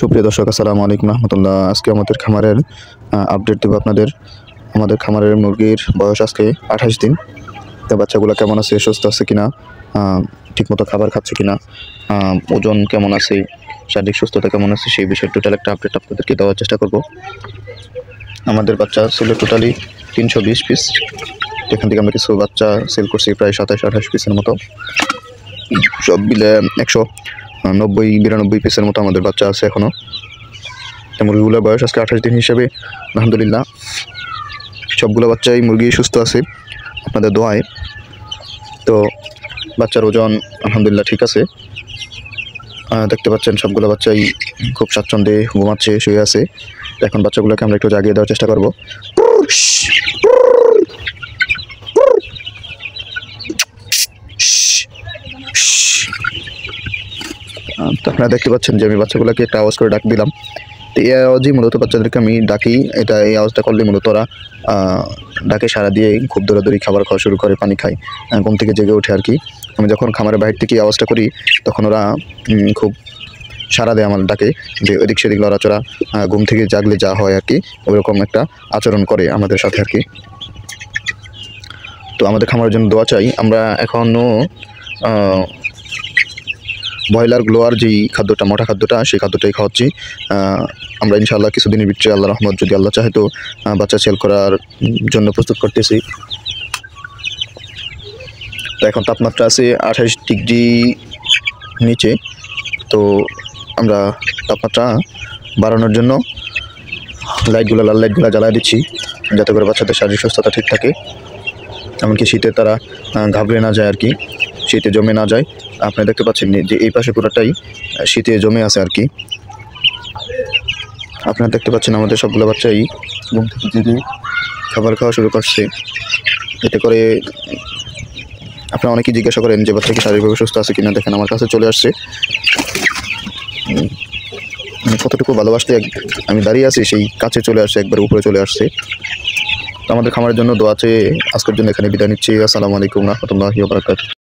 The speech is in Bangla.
সুপ্রিয় দর্শক, আসসালামু আলাইকুম রহমতুল্লাহ। আজকে আমাদের খামারের আপডেট দেবো আপনাদের। আমাদের খামারের মুরগির বয়স আজকে 28 দিন। তো বাচ্চাগুলো কেমন আছে, সুস্থ আছে কিনা, ঠিকমতো খাবার খাচ্ছে কিনা, ওজন কেমন আছে, শারীরিক সুস্থতা কেমন আছে, সেই বিষয়ে টোটাল একটা আপডেট আপনাদেরকে দেওয়ার চেষ্টা করব। আমাদের বাচ্চা ছিল টোটালি 320 পিস। এখান থেকে আমরা কিছু বাচ্চা সেল করছি প্রায় 27-28 পিসের মতো। সব মিলে 190-92 পিসের মতো আমাদের বাচ্চা আছে এখনও। মুরগিগুলোর বয়স আজকে 28 দিন হিসেবে আলহামদুলিল্লাহ সবগুলো বাচ্চাই মুরগি সুস্থ আছে আপনাদের দোয়ায়। তো বাচ্চার ওজন আলহামদুলিল্লাহ ঠিক আছে। দেখতে পাচ্ছেন সবগুলো বাচ্চাই খুব স্বাচ্ছন্দ্যে ঘুমাচ্ছে, শুয়ে আছে। এখন বাচ্চাগুলোকে আমরা একটু জাগিয়ে দেওয়ার চেষ্টা করব। তো আপনারা দেখতে পাচ্ছেন যে আমি বাচ্চাগুলোকে একটা আওয়াজ করে ডাক দিলাম। তো এই আওয়াজই মূলত বাচ্চাদেরকে আমি ডাকি। এই আওয়াজটা করলে মূলত ওরা ডাকে সাড়া দিয়ে খুব দৌড়াদৌড়ি খাবার খাওয়া শুরু করে, পানি খায়, ঘুম থেকে জেগে ওঠে আর কি। আমি যখন খামারের বাইরে থেকে আওয়াজটা করি তখন ওরা খুব সাড়া দেয় আমার ডাকে, যে এদিক সেদিক লড়াচড়া, ঘুম থেকে জাগলে যা হয় আর কি, ওইরকম একটা আচরণ করে আমাদের সাথে আর কি। তো আমাদের খামারের জন্য দোয়া চাই। আমরা এখনও ব্রয়লার গ্লোয়ার যেই খাদ্যটা, মোটা খাদ্যটা, সেই খাদ্যটাই খাওয়াচ্ছি। আমরা ইনশাআল্লাহ কিছুদিনের ভিতরে আল্লাহ রহমত, যদি আল্লাহ চাহে তো বাচ্চা সেল করার জন্য প্রস্তুত করতেছি। তো এখন তাপমাত্রা আছে 28 ডিগ্রি নিচে। তো আমরা তাপমাত্রা বাড়ানোর জন্য লাল লাইটগুলো জ্বালিয়ে দিচ্ছি, যাতে করে বাচ্চাদের শারীরিক সুস্থতা ঠিক থাকে। এমনকি শীতে তারা ঘাবড়ে না যায় আর কি, শীতে জমে না যায়। আপনি দেখতে পাচ্ছেন যে এই পাশে পুরোটাই শীতে জমে আছে আর কি। আপনারা দেখতে পাচ্ছেন আমাদের সবগুলো বাচ্চাই ঘুম থেকে জেগে খাবার খাওয়া শুরু করছে। এতে করে আপনারা অনেকেই জিজ্ঞাসা করেন যে বাচ্চা কি শারীরিকভাবে সুস্থ আছে কিনা। দেখেন আমার কাছে চলে আসছে, কতটুকু ভালোবাসতে আমি দাঁড়িয়ে আছি সেই কাছে চলে আসছে, একবার উপরে চলে আসছে। আমাদের খামারের জন্য দোয়া চেয়ে আজকের জন্য এখানে বিদায় নিচ্ছি। আসসালামু আলাইকুম রহমতুল্লাহি ওয়া বারাকাতুহু।